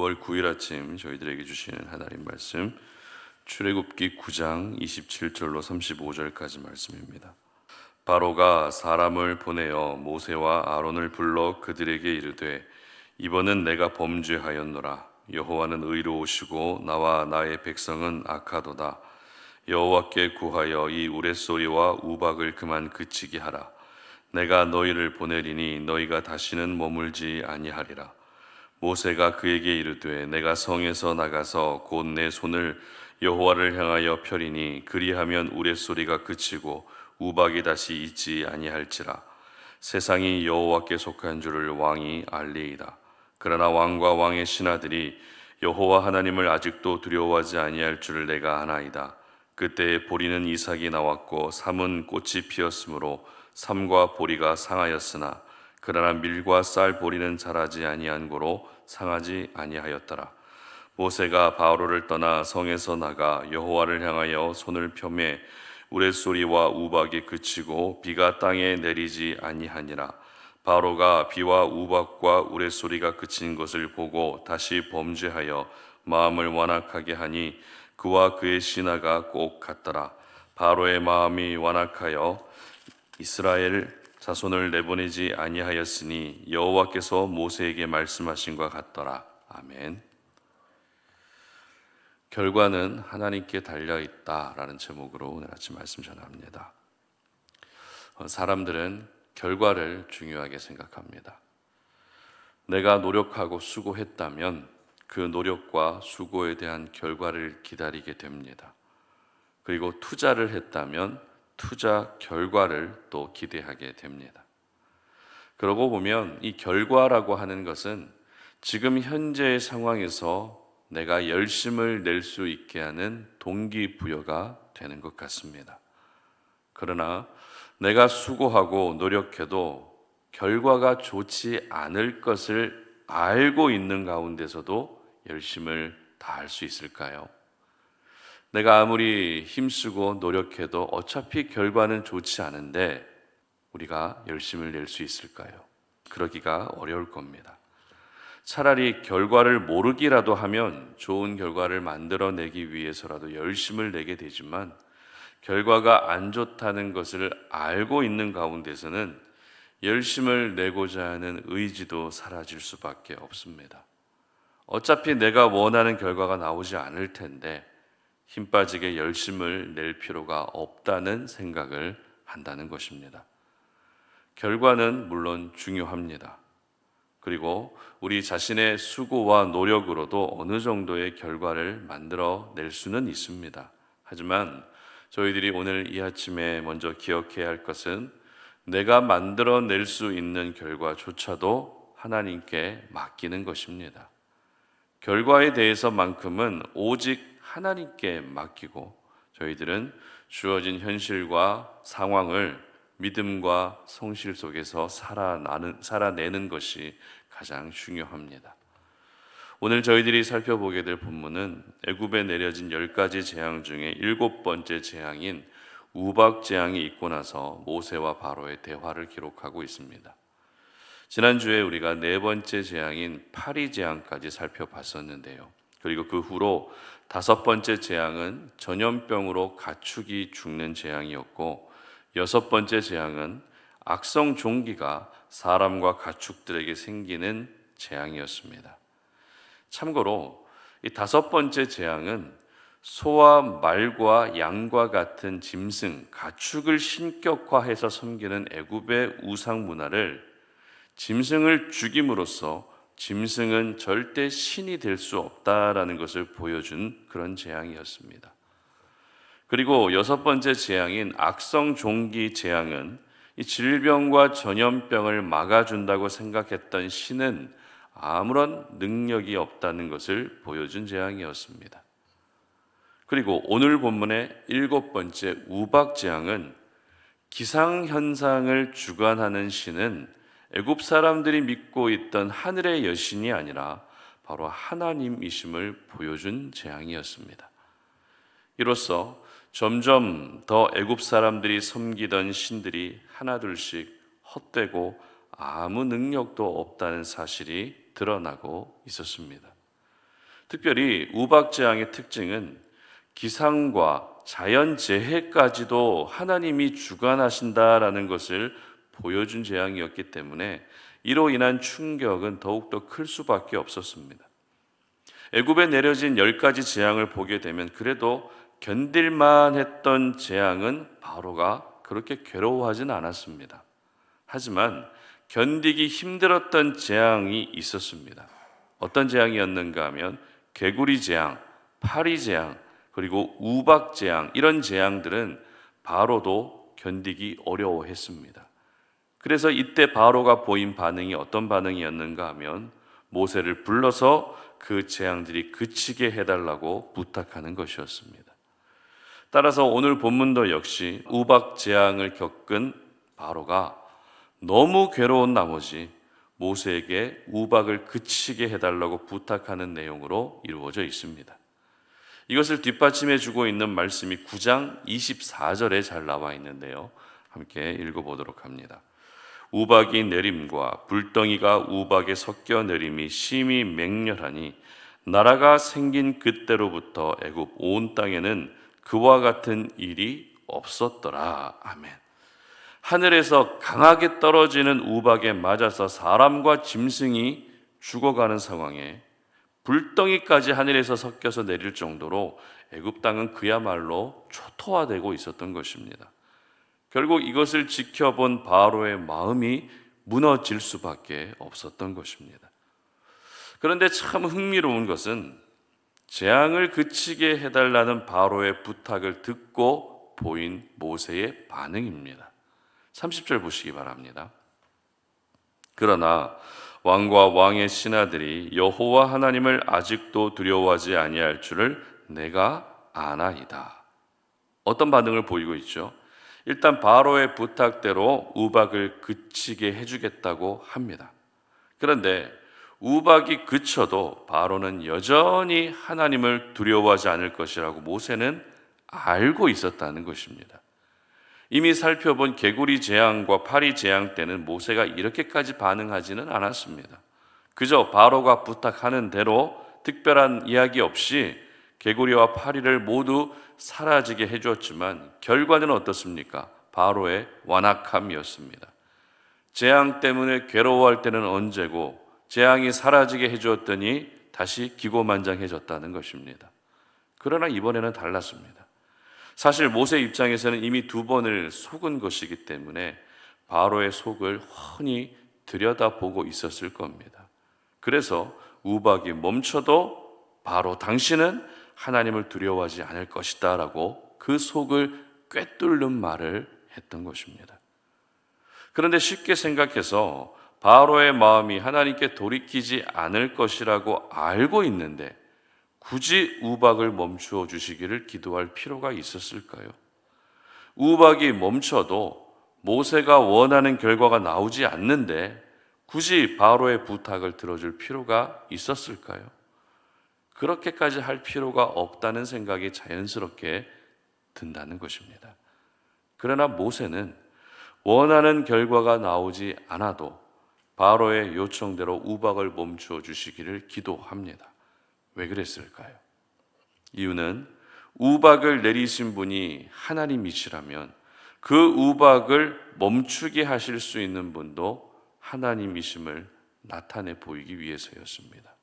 6월 9일 아침 저희들에게 주시는 하나님 말씀 출애굽기 9장 27절로 35절까지 말씀입니다. 바로가 사람을 보내어 모세와 아론을 불러 그들에게 이르되 이번은 내가 범죄하였노라. 여호와는 의로우시고 나와 나의 백성은 악하도다. 여호와께 구하여 이 우레소리와 우박을 그만 그치게 하라. 내가 너희를 보내리니 너희가 다시는 머물지 아니하리라. 모세가 그에게 이르되 내가 성에서 나가서 곧 내 손을 여호와를 향하여 펴리니 그리하면 우레소리가 그치고 우박이 다시 있지 아니할지라. 세상이 여호와께 속한 줄을 왕이 알리이다. 그러나 왕과 왕의 신하들이 여호와 하나님을 아직도 두려워하지 아니할 줄을 내가 아나이다. 그때에 보리는 이삭이 나왔고 삼은 꽃이 피었으므로 삼과 보리가 상하였으나 그러나 밀과 쌀 보리는 자라지 아니한 고로 상하지 아니하였더라. 모세가 바로를 떠나 성에서 나가 여호와를 향하여 손을 펴매 우레소리와 우박이 그치고 비가 땅에 내리지 아니하니라. 바로가 비와 우박과 우레소리가 그친 것을 보고 다시 범죄하여 마음을 완악하게 하니 그와 그의 신하가 꼭 같더라. 바로의 마음이 완악하여 이스라엘 자손을 내보내지 아니하였으니 여호와께서 모세에게 말씀하신 것 같더라. 아멘. 결과는 하나님께 달려있다라는 제목으로 오늘 아침 말씀 전합니다. 사람들은 결과를 중요하게 생각합니다. 내가 노력하고 수고했다면 그 노력과 수고에 대한 결과를 기다리게 됩니다. 그리고 투자를 했다면 투자 결과를 또 기대하게 됩니다. 그러고 보면 이 결과라고 하는 것은 지금 현재의 상황에서 내가 열심을 낼 수 있게 하는 동기부여가 되는 것 같습니다. 그러나 내가 수고하고 노력해도 결과가 좋지 않을 것을 알고 있는 가운데서도 열심을 다할 수 있을까요? 내가 아무리 힘쓰고 노력해도 어차피 결과는 좋지 않은데 우리가 열심을 낼 수 있을까요? 그러기가 어려울 겁니다. 차라리 결과를 모르기라도 하면 좋은 결과를 만들어내기 위해서라도 열심을 내게 되지만 결과가 안 좋다는 것을 알고 있는 가운데서는 열심을 내고자 하는 의지도 사라질 수밖에 없습니다. 어차피 내가 원하는 결과가 나오지 않을 텐데 힘 빠지게 열심을 낼 필요가 없다는 생각을 한다는 것입니다. 결과는 물론 중요합니다. 그리고 우리 자신의 수고와 노력으로도 어느 정도의 결과를 만들어낼 수는 있습니다. 하지만 저희들이 오늘 이 아침에 먼저 기억해야 할 것은 내가 만들어낼 수 있는 결과조차도 하나님께 맡기는 것입니다. 결과에 대해서만큼은 오직 하나님께 맡기고 저희들은 주어진 현실과 상황을 믿음과 성실 속에서 살아내는 것이 가장 중요합니다. 오늘 저희들이 살펴보게 될 본문은 애굽에 내려진 10가지 재앙 중에 7번째 재앙인 우박 재앙이 있고 나서 모세와 바로의 대화를 기록하고 있습니다. 지난주에 우리가 4번째 재앙인 파리 재앙까지 살펴봤었는데요. 그리고 그 후로 5번째 재앙은 전염병으로 가축이 죽는 재앙이었고 6번째 재앙은 악성 종기가 사람과 가축들에게 생기는 재앙이었습니다. 참고로 이 5번째 재앙은 소와 말과 양과 같은 짐승, 가축을 신격화해서 섬기는 애굽의 우상 문화를 짐승을 죽임으로써 짐승은 절대 신이 될 수 없다라는 것을 보여준 그런 재앙이었습니다. 그리고 6번째 재앙인 악성 종기 재앙은 이 질병과 전염병을 막아준다고 생각했던 신은 아무런 능력이 없다는 것을 보여준 재앙이었습니다. 그리고 오늘 본문의 7번째 우박 재앙은 기상현상을 주관하는 신은 애굽 사람들이 믿고 있던 하늘의 여신이 아니라 바로 하나님이심을 보여준 재앙이었습니다. 이로써 점점 더 애굽 사람들이 섬기던 신들이 하나둘씩 헛되고 아무 능력도 없다는 사실이 드러나고 있었습니다. 특별히 우박재앙의 특징은 기상과 자연재해까지도 하나님이 주관하신다라는 것을 보여준 재앙이었기 때문에 이로 인한 충격은 더욱더 클 수밖에 없었습니다. 애굽에 내려진 10가지 재앙을 보게 되면 그래도 견딜만 했던 재앙은 바로가 그렇게 괴로워하진 않았습니다. 하지만 견디기 힘들었던 재앙이 있었습니다. 어떤 재앙이었는가 하면 개구리 재앙, 파리 재앙, 그리고 우박 재앙, 이런 재앙들은 바로도 견디기 어려워했습니다. 그래서 이때 바로가 보인 반응이 어떤 반응이었는가 하면 모세를 불러서 그 재앙들이 그치게 해달라고 부탁하는 것이었습니다. 따라서 오늘 본문도 역시 우박 재앙을 겪은 바로가 너무 괴로운 나머지 모세에게 우박을 그치게 해달라고 부탁하는 내용으로 이루어져 있습니다. 이것을 뒷받침해 주고 있는 말씀이 9장 24절에 잘 나와 있는데요. 함께 읽어보도록 합니다. 우박이 내림과 불덩이가 우박에 섞여 내림이 심히 맹렬하니 나라가 생긴 그때로부터 애굽 온 땅에는 그와 같은 일이 없었더라. 아멘. 하늘에서 강하게 떨어지는 우박에 맞아서 사람과 짐승이 죽어가는 상황에 불덩이까지 하늘에서 섞여서 내릴 정도로 애굽 땅은 그야말로 초토화되고 있었던 것입니다. 결국 이것을 지켜본 바로의 마음이 무너질 수밖에 없었던 것입니다. 그런데 참 흥미로운 것은 재앙을 그치게 해달라는 바로의 부탁을 듣고 보인 모세의 반응입니다. 30절 보시기 바랍니다. 그러나 왕과 왕의 신하들이 여호와 하나님을 아직도 두려워하지 아니할 줄을 내가 아나이다. 어떤 반응을 보이고 있죠? 일단 바로의 부탁대로 우박을 그치게 해주겠다고 합니다. 그런데 우박이 그쳐도 바로는 여전히 하나님을 두려워하지 않을 것이라고 모세는 알고 있었다는 것입니다. 이미 살펴본 개구리 재앙과 파리 재앙 때는 모세가 이렇게까지 반응하지는 않았습니다. 그저 바로가 부탁하는 대로 특별한 이야기 없이 개구리와 파리를 모두 사라지게 해주었지만 결과는 어떻습니까? 바로의 완악함이었습니다. 재앙 때문에 괴로워할 때는 언제고 재앙이 사라지게 해주었더니 다시 기고만장해졌다는 것입니다. 그러나 이번에는 달랐습니다. 사실 모세 입장에서는 이미 2번을 속은 것이기 때문에 바로의 속을 훤히 들여다보고 있었을 겁니다. 그래서 우박이 멈춰도 바로 당신은 하나님을 두려워하지 않을 것이다 라고 그 속을 꿰뚫는 말을 했던 것입니다. 그런데 쉽게 생각해서 바로의 마음이 하나님께 돌이키지 않을 것이라고 알고 있는데 굳이 우박을 멈추어 주시기를 기도할 필요가 있었을까요? 우박이 멈춰도 모세가 원하는 결과가 나오지 않는데 굳이 바로의 부탁을 들어줄 필요가 있었을까요? 그렇게까지 할 필요가 없다는 생각이 자연스럽게 든다는 것입니다. 그러나 모세는 원하는 결과가 나오지 않아도 바로의 요청대로 우박을 멈추어 주시기를 기도합니다. 왜 그랬을까요? 이유는 우박을 내리신 분이 하나님이시라면 그 우박을 멈추게 하실 수 있는 분도 하나님이심을 나타내 보이기 위해서였습니다.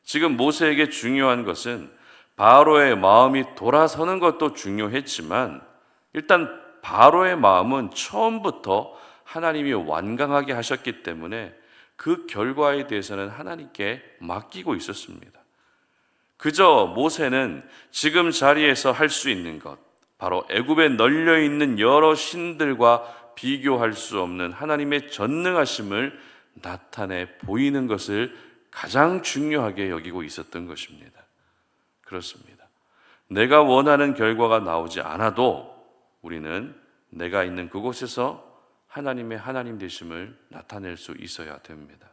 지금 모세에게 중요한 것은 바로의 마음이 돌아서는 것도 중요했지만 일단 바로의 마음은 처음부터 하나님이 완강하게 하셨기 때문에 그 결과에 대해서는 하나님께 맡기고 있었습니다. 그저 모세는 지금 자리에서 할 수 있는 것, 바로 애굽에 널려 있는 여러 신들과 비교할 수 없는 하나님의 전능하심을 나타내 보이는 것을 가장 중요하게 여기고 있었던 것입니다. 그렇습니다. 내가 원하는 결과가 나오지 않아도 우리는 내가 있는 그곳에서 하나님의 하나님 되심을 나타낼 수 있어야 됩니다.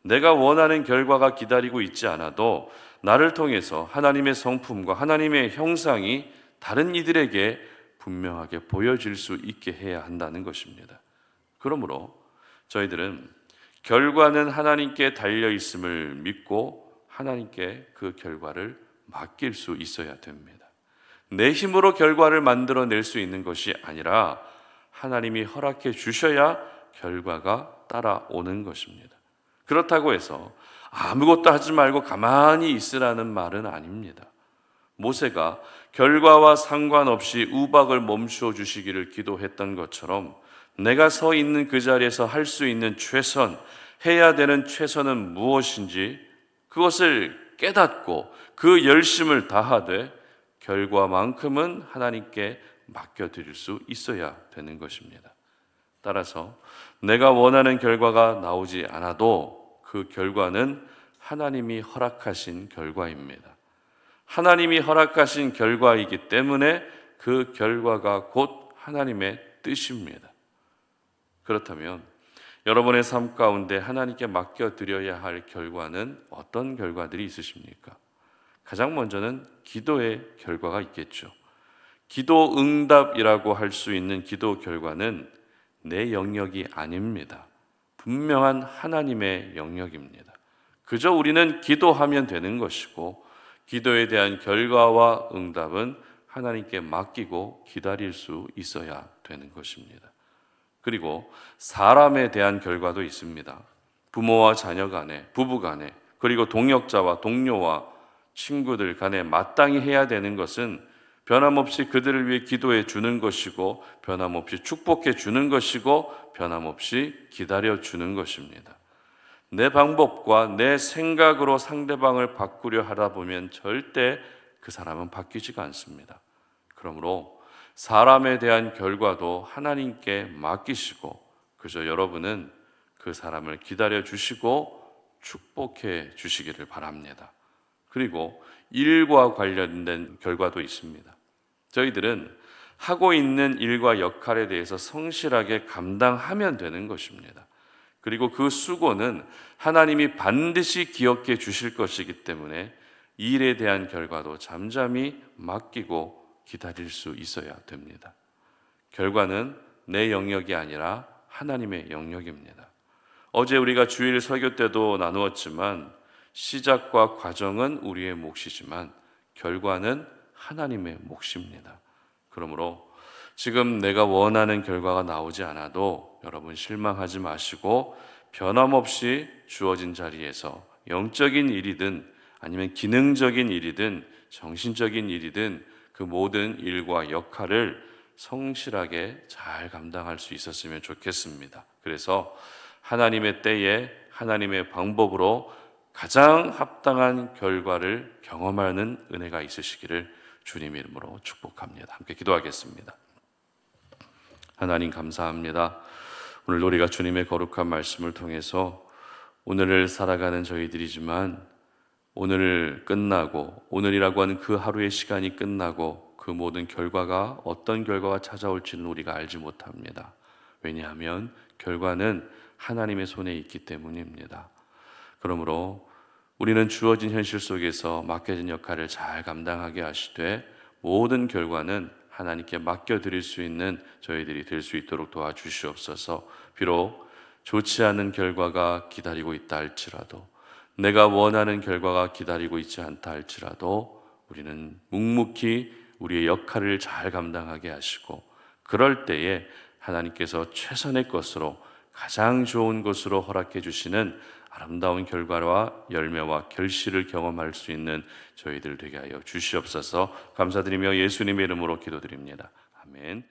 내가 원하는 결과가 기다리고 있지 않아도 나를 통해서 하나님의 성품과 하나님의 형상이 다른 이들에게 분명하게 보여질 수 있게 해야 한다는 것입니다. 그러므로 저희들은 결과는 하나님께 달려 있음을 믿고 하나님께 그 결과를 맡길 수 있어야 됩니다. 내 힘으로 결과를 만들어낼 수 있는 것이 아니라 하나님이 허락해 주셔야 결과가 따라오는 것입니다. 그렇다고 해서 아무것도 하지 말고 가만히 있으라는 말은 아닙니다. 모세가 결과와 상관없이 우박을 멈추어 주시기를 기도했던 것처럼 내가 서 있는 그 자리에서 할 수 있는 최선, 해야 되는 최선은 무엇인지 그것을 깨닫고 그 열심을 다하되 결과만큼은 하나님께 맡겨드릴 수 있어야 되는 것입니다. 따라서 내가 원하는 결과가 나오지 않아도 그 결과는 하나님이 허락하신 결과입니다. 하나님이 허락하신 결과이기 때문에 그 결과가 곧 하나님의 뜻입니다. 그렇다면 여러분의 삶 가운데 하나님께 맡겨드려야 할 결과는 어떤 결과들이 있으십니까? 가장 먼저는 기도의 결과가 있겠죠. 기도 응답이라고 할 수 있는 기도 결과는 내 영역이 아닙니다. 분명한 하나님의 영역입니다. 그저 우리는 기도하면 되는 것이고 기도에 대한 결과와 응답은 하나님께 맡기고 기다릴 수 있어야 되는 것입니다. 그리고 사람에 대한 결과도 있습니다. 부모와 자녀 간에, 부부 간에, 그리고 동역자와 동료와 친구들 간에 마땅히 해야 되는 것은 변함없이 그들을 위해 기도해 주는 것이고 변함없이 축복해 주는 것이고 변함없이 기다려 주는 것입니다. 내 방법과 내 생각으로 상대방을 바꾸려 하다 보면 절대 그 사람은 바뀌지가 않습니다. 그러므로 사람에 대한 결과도 하나님께 맡기시고 그저 여러분은 그 사람을 기다려 주시고 축복해 주시기를 바랍니다. 그리고 일과 관련된 결과도 있습니다. 저희들은 하고 있는 일과 역할에 대해서 성실하게 감당하면 되는 것입니다. 그리고 그 수고는 하나님이 반드시 기억해 주실 것이기 때문에 일에 대한 결과도 잠잠히 맡기고 기다릴 수 있어야 됩니다. 결과는 내 영역이 아니라 하나님의 영역입니다. 어제 우리가 주일 설교 때도 나누었지만 시작과 과정은 우리의 몫이지만 결과는 하나님의 몫입니다. 그러므로 지금 내가 원하는 결과가 나오지 않아도 여러분 실망하지 마시고 변함없이 주어진 자리에서 영적인 일이든 아니면 기능적인 일이든 정신적인 일이든 그 모든 일과 역할을 성실하게 잘 감당할 수 있었으면 좋겠습니다. 그래서 하나님의 때에 하나님의 방법으로 가장 합당한 결과를 경험하는 은혜가 있으시기를 주님 이름으로 축복합니다. 함께 기도하겠습니다. 하나님 감사합니다. 오늘 우리가 주님의 거룩한 말씀을 통해서 오늘을 살아가는 저희들이지만 오늘 끝나고 오늘이라고 하는 그 하루의 시간이 끝나고 그 모든 결과가 어떤 결과가 찾아올지는 우리가 알지 못합니다. 왜냐하면 결과는 하나님의 손에 있기 때문입니다. 그러므로 우리는 주어진 현실 속에서 맡겨진 역할을 잘 감당하게 하시되 모든 결과는 하나님께 맡겨드릴 수 있는 저희들이 될 수 있도록 도와주시옵소서. 비록 좋지 않은 결과가 기다리고 있다 할지라도 내가 원하는 결과가 기다리고 있지 않다 할지라도 우리는 묵묵히 우리의 역할을 잘 감당하게 하시고 그럴 때에 하나님께서 최선의 것으로 가장 좋은 것으로 허락해 주시는 아름다운 결과와 열매와 결실을 경험할 수 있는 저희들 되게 하여 주시옵소서. 감사드리며 예수님의 이름으로 기도드립니다. 아멘.